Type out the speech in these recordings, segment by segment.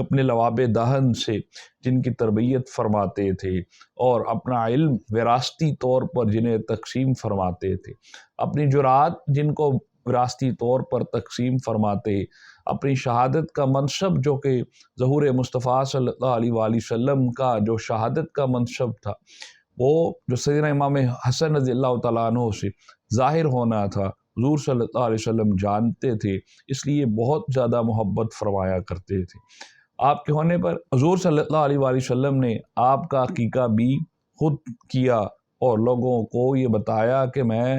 اپنے لواب دہن سے جن کی تربیت فرماتے تھے اور اپنا علم وراثتی طور پر جنہیں تقسیم فرماتے تھے، اپنی جرات جن کو وراثتی طور پر تقسیم فرماتے، اپنی شہادت کا منصب جو کہ ظہور مصطفیٰ صلی اللہ علیہ وآلہ وسلم کا جو شہادت کا منصب تھا، وہ جو سیدنا امام حسن رضی اللہ تعالیٰ عنہ سے ظاہر ہونا تھا، حضور صلی اللہ علیہ وسلم جانتے تھے، اس لیے بہت زیادہ محبت فرمایا کرتے تھے۔ آپ کے ہونے پر حضور صلی اللہ علیہ وآلہ وسلم نے آپ کا عقیقہ بھی خود کیا اور لوگوں کو یہ بتایا کہ میں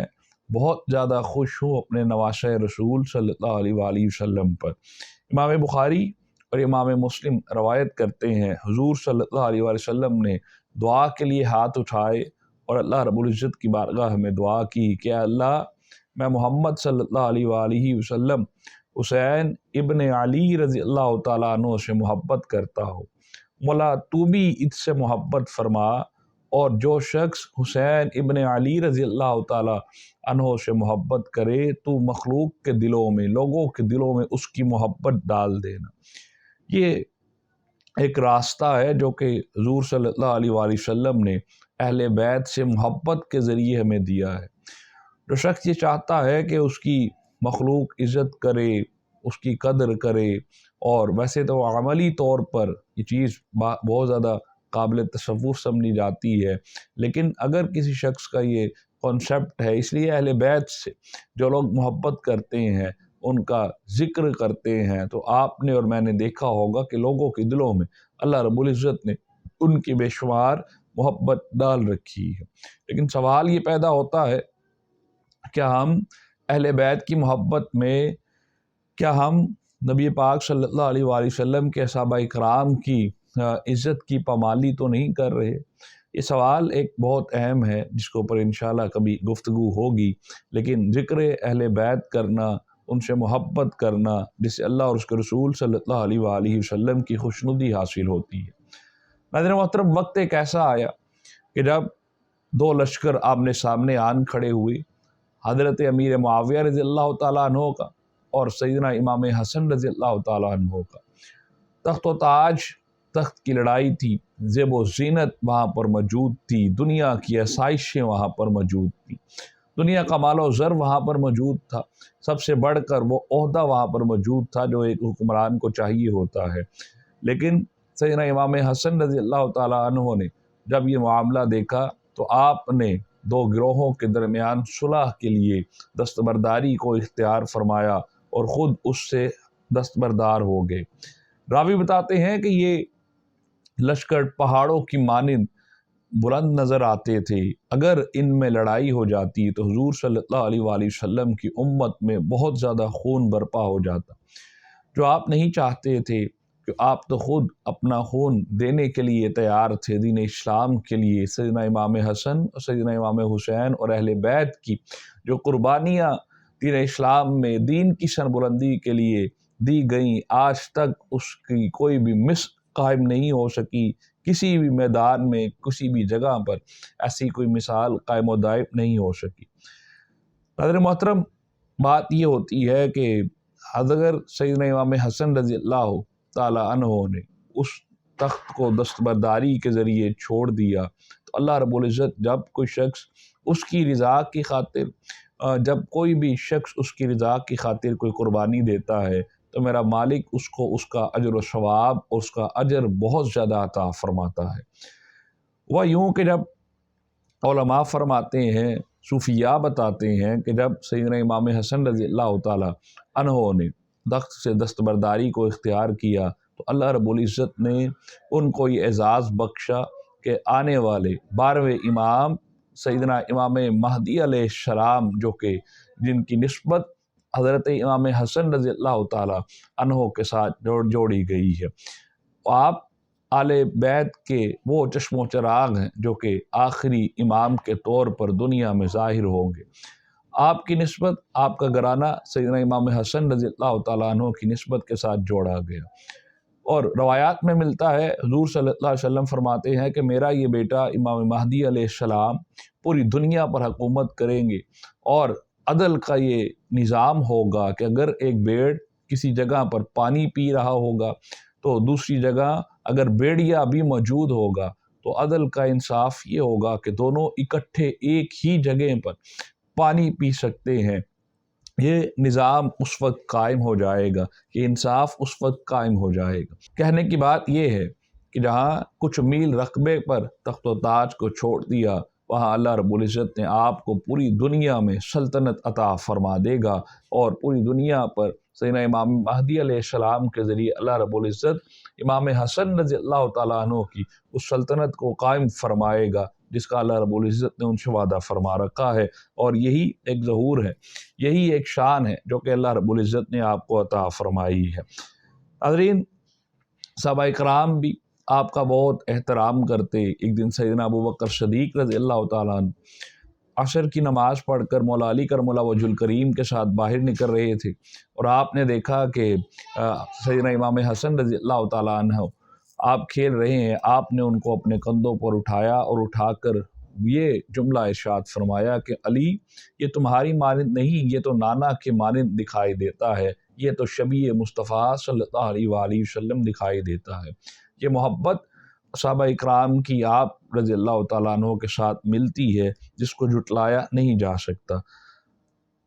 بہت زیادہ خوش ہوں اپنے نواسہ رسول صلی اللہ علیہ وآلہ وسلم پر۔ امام بخاری اور امام مسلم روایت کرتے ہیں حضور صلی اللہ علیہ وآلہ وسلم نے دعا کے لیے ہاتھ اٹھائے اور اللہ رب العزت کی بارگاہ میں دعا کی کہ اللہ میں محمد صلی اللہ علیہ وآلہ وسلم حسین ابن علی رضی اللہ تعالیٰ عنہ سے محبت کرتا ہوں، مولا تو بھی اس سے محبت فرما، اور جو شخص حسین ابن علی رضی اللہ تعالیٰ عنہ سے محبت کرے تو مخلوق کے دلوں میں، لوگوں کے دلوں میں اس کی محبت ڈال دینا۔ یہ ایک راستہ ہے جو کہ حضور صلی اللہ علیہ وآلہ وسلم نے اہل بیت سے محبت کے ذریعے ہمیں دیا ہے۔ جو شخص یہ چاہتا ہے کہ اس کی مخلوق عزت کرے، اس کی قدر کرے، اور ویسے تو عملی طور پر یہ چیز بہت زیادہ قابل تصور سمجھی جاتی ہے، لیکن اگر کسی شخص کا یہ کانسیپٹ ہے، اس لیے اہل بیت سے جو لوگ محبت کرتے ہیں ان کا ذکر کرتے ہیں، تو آپ نے اور میں نے دیکھا ہوگا کہ لوگوں کے دلوں میں اللہ رب العزت نے ان کی بے شمار محبت ڈال رکھی ہے۔ لیکن سوال یہ پیدا ہوتا ہے کیا ہم اہل بیت کی محبت میں، کیا ہم نبی پاک صلی اللہ علیہ وآلہ وسلم کے صحابہ کرام کی عزت کی پامالی تو نہیں کر رہے؟ یہ سوال ایک بہت اہم ہے جس کے اوپر انشاءاللہ کبھی گفتگو ہوگی، لیکن ذکر اہل بیت کرنا، ان سے محبت کرنا، جس سے اللہ اور اس کے رسول صلی اللہ علیہ وآلہ وسلم کی خوشنودی حاصل ہوتی ہے۔ ناظرین محترم، وقت ایک ایسا آیا کہ جب دو لشکر آمنے سامنے آن کھڑے ہوئے، حضرت امیر معاویہ رضی اللہ تعالیٰ عنہ کا اور سیدنا امام حسن رضی اللہ تعالیٰ عنہ کا۔ تخت و تاج، تخت کی لڑائی تھی، زیب و زینت وہاں پر موجود تھی، دنیا کی آسائشیں وہاں پر موجود تھی، دنیا کا مال و زر وہاں پر موجود تھا، سب سے بڑھ کر وہ عہدہ وہاں پر موجود تھا جو ایک حکمران کو چاہیے ہوتا ہے۔ لیکن سیدنا امام حسن رضی اللہ تعالیٰ عنہ نے جب یہ معاملہ دیکھا تو آپ نے دو گروہوں کے درمیان صلح کے لیے دستبرداری کو اختیار فرمایا اور خود اس سے دستبردار ہو گئے۔ راوی بتاتے ہیں کہ یہ لشکر پہاڑوں کی مانند بلند نظر آتے تھے، اگر ان میں لڑائی ہو جاتی تو حضور صلی اللہ علیہ وآلہ وسلم کی امت میں بہت زیادہ خون برپا ہو جاتا، جو آپ نہیں چاہتے تھے کہ آپ تو خود اپنا خون دینے کے لیے تیار تھے دین اسلام کے لیے۔ سیدنا امام حسن اور سیدنا امام حسین اور اہل بیت کی جو قربانیاں دین اسلام میں دین کی سربلندی کے لیے دی گئیں، آج تک اس کی کوئی بھی مثل قائم نہیں ہو سکی، کسی بھی میدان میں، کسی بھی جگہ پر ایسی کوئی مثال قائم و دائم نہیں ہو سکی۔ ناظرین محترم، بات یہ ہوتی ہے کہ اگر سیدنا امام حسن رضی اللہ تعالیٰ عنہ نے اس تخت کو دستبرداری کے ذریعے چھوڑ دیا تو اللہ رب العزت جب کوئی شخص اس کی رضا کی خاطر، جب کوئی بھی شخص اس کی رضا کی خاطر کوئی قربانی دیتا ہے تو میرا مالک اس کو اس کا اجر و ثواب اور اس کا اجر بہت زیادہ عطا فرماتا ہے۔ وہ یوں کہ جب علماء فرماتے ہیں، صوفیاء بتاتے ہیں کہ جب سیدنا امام حسن رضی اللہ تعالیٰ عنہ نے تخت سے دستبرداری کو اختیار کیا تو اللہ رب العزت نے ان کو یہ اعزاز بخشا کہ آنے والے 12ویں امام سیدنا امام مہدی علیہ السلام، جو کہ جن کی نسبت حضرت امام حسن رضی اللہ تعالیٰ عنہ کے ساتھ جوڑی گئی ہے، آپ آل بیت کے وہ چشم و چراغ ہیں جو کہ آخری امام کے طور پر دنیا میں ظاہر ہوں گے۔ آپ کی نسبت، آپ کا گھرانہ سیدنا امام حسن رضی اللہ تعالیٰ عنہ کی نسبت کے ساتھ جوڑا گیا، اور روایات میں ملتا ہے حضور صلی اللہ علیہ وسلم فرماتے ہیں کہ میرا یہ بیٹا امام مہدی علیہ السلام پوری دنیا پر حکومت کریں گے، اور عدل کا یہ نظام ہوگا کہ اگر ایک بھیڑ کسی جگہ پر پانی پی رہا ہوگا تو دوسری جگہ اگر بیڑیا بھی موجود ہوگا تو عدل کا انصاف یہ ہوگا کہ دونوں اکٹھے ایک ہی جگہ پر پانی پی سکتے ہیں۔ یہ نظام اس وقت قائم ہو جائے گا، یہ انصاف اس وقت قائم ہو جائے گا۔ کہنے کی بات یہ ہے کہ جہاں کچھ میل رقبے پر تخت و تاج کو چھوڑ دیا، وہاں اللہ رب العزت نے آپ کو پوری دنیا میں سلطنت عطا فرما دے گا، اور پوری دنیا پر سیدنا امام مہدی علیہ السلام کے ذریعے اللہ رب العزت امام حسن رضی اللہ تعالیٰ عنہ کی اس سلطنت کو قائم فرمائے گا جس کا اللہ رب العزت نے ان سے وعدہ فرما رکھا ہے۔ اور یہی ایک ظہور ہے، یہی ایک شان ہے جو کہ اللہ رب العزت نے آپ کو عطا فرمائی ہے۔ حضرین، صحابہ کرام بھی آپ کا بہت احترام کرتے۔ ایک دن سیدنا ابو بکر صدیق رضی اللہ تعالیٰ عنہ عصر کی نماز پڑھ کر مولا علی کرم اللہ وجہ الکریم کے ساتھ باہر نکل رہے تھے، اور آپ نے دیکھا کہ سیدنا امام حسن رضی اللہ تعالیٰ عنہ آپ کھیل رہے ہیں۔ آپ نے ان کو اپنے کندھوں پر اٹھایا اور اٹھا کر یہ جملہ ارشاد فرمایا کہ علی، یہ تمہاری مانند نہیں، یہ تو نانا کے مانند دکھائی دیتا ہے، یہ تو شبیہ مصطفیٰ صلی اللہ علیہ وآلہ وسلم دکھائی دیتا ہے۔ یہ محبت صحابہ اکرام کی آپ رضی اللہ تعالیٰ عنہ کے ساتھ ملتی ہے جس کو جھٹلایا نہیں جا سکتا۔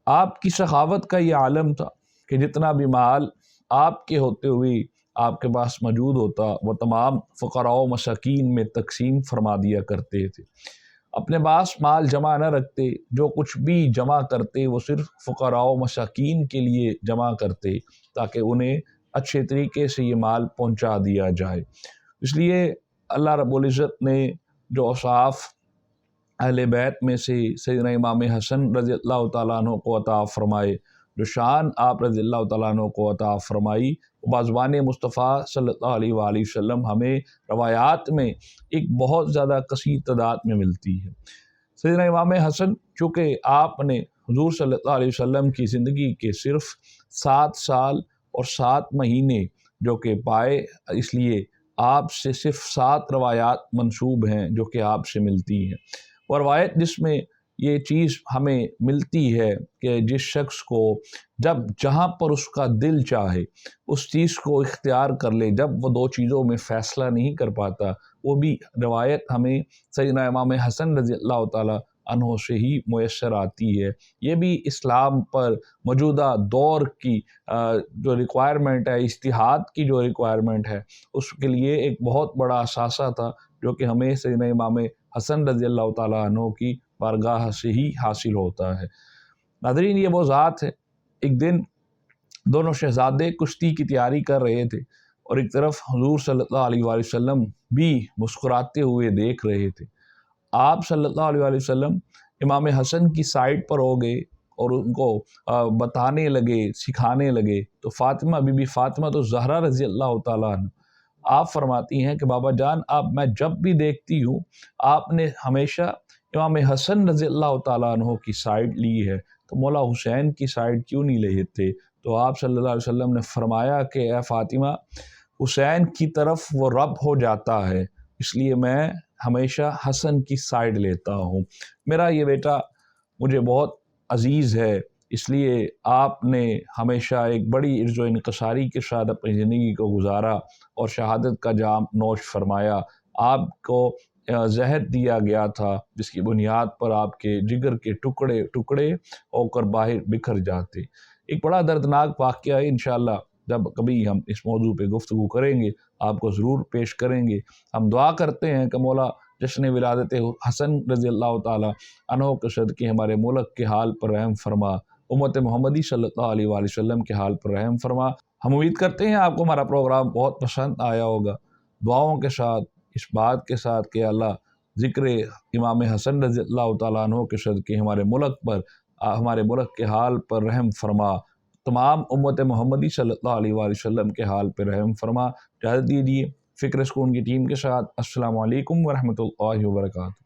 آپ کی سخاوت کا یہ عالم تھا کہ جتنا بھی مال آپ کے ہوتے ہوئے آپ کے پاس موجود ہوتا وہ تمام فقراء و مساکین میں تقسیم فرما دیا کرتے تھے۔ اپنے پاس مال جمع نہ رکھتے، جو کچھ بھی جمع کرتے وہ صرف فقراء و مساکین کے لیے جمع کرتے تاکہ انہیں اچھے طریقے سے یہ مال پہنچا دیا جائے۔ اس لیے اللہ رب العزت نے جو اوصاف اہل بیت میں سے سیدنا امام حسن رضی اللہ تعالیٰ عنہ کو عطا فرمائے، جو شان آپ رضی اللہ تعالیٰ عنہ کو عطا فرمائی، بازوان مصطفیٰ صلی اللہ علیہ وآلہ وسلم ہمیں روایات میں ایک بہت زیادہ کثیر تعداد میں ملتی ہے۔ سیدنا امام حسن، چونکہ آپ نے حضور صلی اللہ علیہ وسلم کی زندگی کے صرف 7 سال اور 7 مہینے جو کہ پائے، اس لیے آپ سے صرف 7 روایات منسوب ہیں جو کہ آپ سے ملتی ہیں۔ وہ روایت جس میں یہ چیز ہمیں ملتی ہے کہ جس شخص کو جب جہاں پر اس کا دل چاہے اس چیز کو اختیار کر لے، جب وہ 2 چیزوں میں فیصلہ نہیں کر پاتا، وہ بھی روایت ہمیں سیدنا امام حسن رضی اللہ تعالیٰ عنہ سے ہی میسر آتی ہے۔ یہ بھی اسلام پر موجودہ دور کی جو ریکوائرمنٹ ہے، اجتہاد کی جو ریکوائرمنٹ ہے، اس کے لیے ایک بہت بڑا اثاثہ تھا جو کہ ہمیں سیدنا امام حسن رضی اللہ تعالیٰ عنہ کی بارگاہ سے ہی حاصل ہوتا ہے۔ ناظرین، یہ وہ ذات ہے۔ ایک دن دونوں شہزادے کشتی کی تیاری کر رہے تھے اور ایک طرف حضور صلی اللہ علیہ وآلہ وسلم بھی مسکراتے ہوئے دیکھ رہے تھے۔ آپ صلی اللہ علیہ وآلہ وسلم امام حسن کی سائڈ پر ہو گئے اور ان کو بتانے لگے، سکھانے لگے۔ تو فاطمہ بی بی فاطمہ تو زہرا رضی اللہ تعالیٰ عنہ آپ فرماتی ہیں کہ بابا جان، میں جب بھی دیکھتی ہوں آپ نے ہمیشہ امام حسن رضی اللہ تعالیٰ عنہ کی سائڈ لی ہے، تو مولا حسین کی سائڈ کیوں نہیں لے تھے؟ تو آپ صلی اللہ علیہ وسلم نے فرمایا کہ اے فاطمہ، حسین کی طرف وہ رب ہو جاتا ہے، اس لیے میں ہمیشہ حسن کی سائڈ لیتا ہوں۔ میرا یہ بیٹا مجھے بہت عزیز ہے، اس لیے آپ نے ہمیشہ ایک بڑی عرض و انکساری کے ساتھ اپنی زندگی کو گزارا اور شہادت کا جام نوش فرمایا۔ آپ کو زہر دیا گیا تھا جس کی بنیاد پر آپ کے جگر کے ٹکڑے ٹکڑے ہو کر باہر بکھر جاتے۔ ایک بڑا دردناک واقعہ ہے، انشاءاللہ جب کبھی ہم اس موضوع پہ گفتگو کریں گے آپ کو ضرور پیش کریں گے۔ ہم دعا کرتے ہیں کہ مولا جشن ولادت حسن رضی اللہ تعالیٰ عنہ کے صدقے ہمارے ملک کے حال پر رحم فرما، امت محمدی صلی اللہ علیہ وآلہ وسلم کے حال پر رحم فرما۔ ہم امید کرتے ہیں آپ کو ہمارا پروگرام بہت پسند آیا ہوگا، دعاؤں کے ساتھ، اس بات کے ساتھ کہ اللہ ذکر امام حسن رضی اللہ تعالیٰ عنہ کے صدقے ہمارے ملک پر، ہمارے ملک کے حال پر رحم فرما، تمام امت محمدی صلی اللہ علیہ وآلہ وسلم کے حال پر رحم فرما۔ اجازت دیجیے فکر سکون کی ٹیم کے ساتھ، السلام علیکم ورحمۃ اللہ وبرکاتہ۔